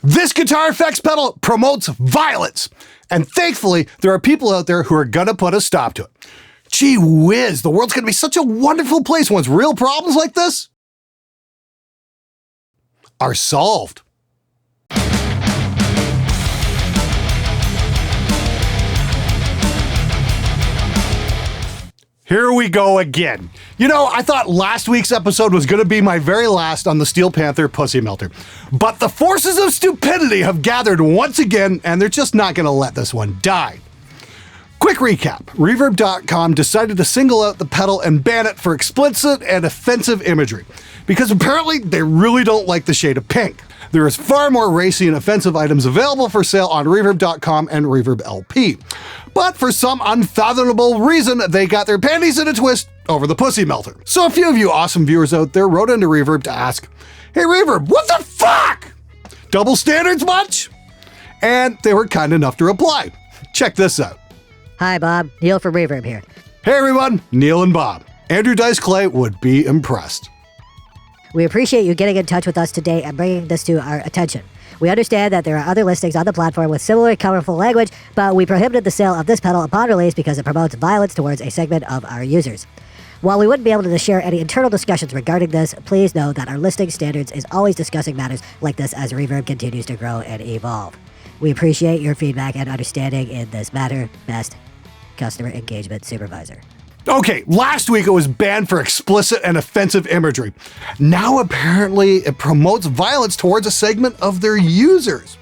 This guitar effects pedal promotes violence, and thankfully, there are people out there who are gonna put a stop to it. Gee whiz, the world's gonna be such a wonderful place once real problems like this are solved. Here we go again. You know, I thought last week's episode was going to be my very last on the Steel Panther Pussy Melter. But the forces of stupidity have gathered once again, and they're just not going to let this one die. Quick recap. Reverb.com decided to single out the pedal and ban it for explicit and offensive imagery, because apparently they really don't like the shade of pink. There is far more racy and offensive items available for sale on Reverb.com and Reverb LP. But for some unfathomable reason, they got their panties in a twist over the Pussy Melter. So a few of you awesome viewers out there wrote into Reverb to ask, "Hey Reverb, what the fuck? Double standards much?" And they were kind enough to reply. Check this out. Hi Bob, Neil from Reverb here. Hey everyone, Neil and Bob. Andrew Dice Clay would be impressed. We appreciate you getting in touch with us today and bringing this to our attention. We understand that there are other listings on the platform with similar colorful language, but we prohibited the sale of this pedal upon release because it promotes violence towards a segment of our users. While we wouldn't be able to share any internal discussions regarding this, please know that our listing standards is always discussing matters like this as Reverb continues to grow and evolve. We appreciate your feedback and understanding in this matter. Best, Customer Engagement Supervisor. Okay, last week it was banned for explicit and offensive imagery. Now apparently it promotes violence towards a segment of their users.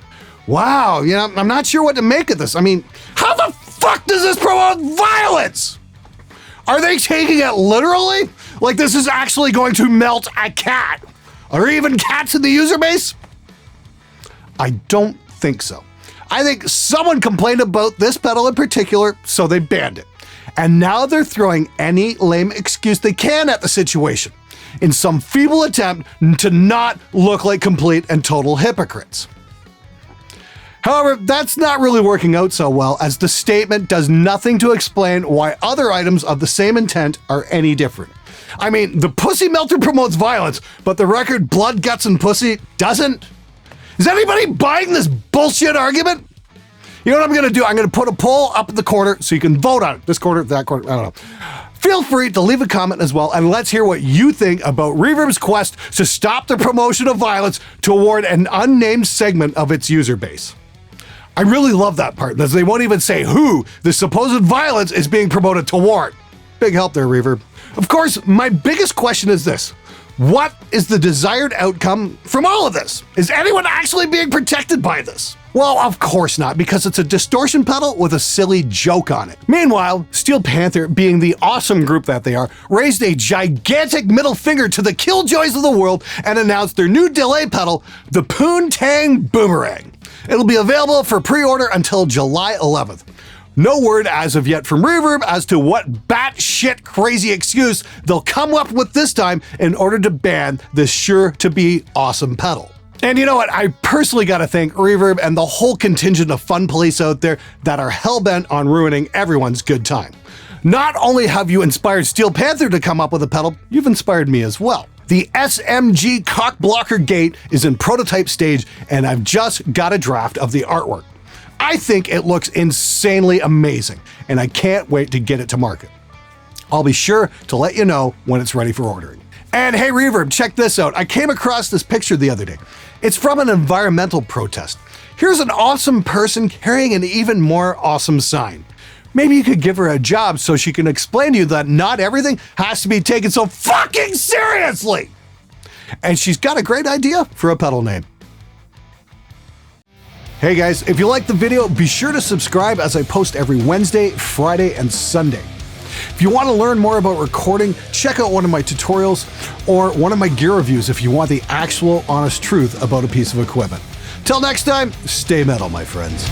Wow, you know, I'm not sure what to make of this. I mean, how the fuck does this promote violence? Are they taking it literally? Like this is actually going to melt a cat? Or even cats in the user base? I don't think so. I think someone complained about this pedal in particular, so they banned it. And now they're throwing any lame excuse they can at the situation in some feeble attempt to not look like complete and total hypocrites. However, that's not really working out so well, as the statement does nothing to explain why other items of the same intent are any different. I mean, the Pussy Melter promotes violence, but the record Blood, Guts, and Pussy doesn't? Is anybody buying this bullshit argument? You know what I'm gonna do? I'm gonna put a poll up in the corner so you can vote on it. This corner, that corner, I don't know. Feel free to leave a comment as well, and let's hear what you think about Reverb's quest to stop the promotion of violence toward an unnamed segment of its user base. I really love that part, as they won't even say who the supposed violence is being promoted toward. Big help there, Reverb. Of course, my biggest question is this. What is the desired outcome from all of this? Is anyone actually being protected by this? Well, of course not, because it's a distortion pedal with a silly joke on it. Meanwhile, Steel Panther, being the awesome group that they are, raised a gigantic middle finger to the killjoys of the world and announced their new delay pedal, the Poontang Boomerang. It'll be available for pre-order until July 11th. No word as of yet from Reverb as to what batshit crazy excuse they'll come up with this time in order to ban this sure-to-be awesome pedal. And you know what? I personally gotta thank Reverb and the whole contingent of fun police out there that are hell-bent on ruining everyone's good time. Not only have you inspired Steel Panther to come up with a pedal, you've inspired me as well. The SMG cock blocker gate is in prototype stage, and I've just got a draft of the artwork. I think it looks insanely amazing, and I can't wait to get it to market. I'll be sure to let you know when it's ready for ordering. And hey Reverb, check this out. I came across this picture the other day. It's from an environmental protest. Here's an awesome person carrying an even more awesome sign. Maybe you could give her a job so she can explain to you that not everything has to be taken so fucking seriously. And she's got a great idea for a pedal name. Hey guys, if you liked the video, be sure to subscribe as I post every Wednesday, Friday, and Sunday. If you want to learn more about recording, check out one of my tutorials or one of my gear reviews if you want the actual honest truth about a piece of equipment. Till next time, stay metal, my friends.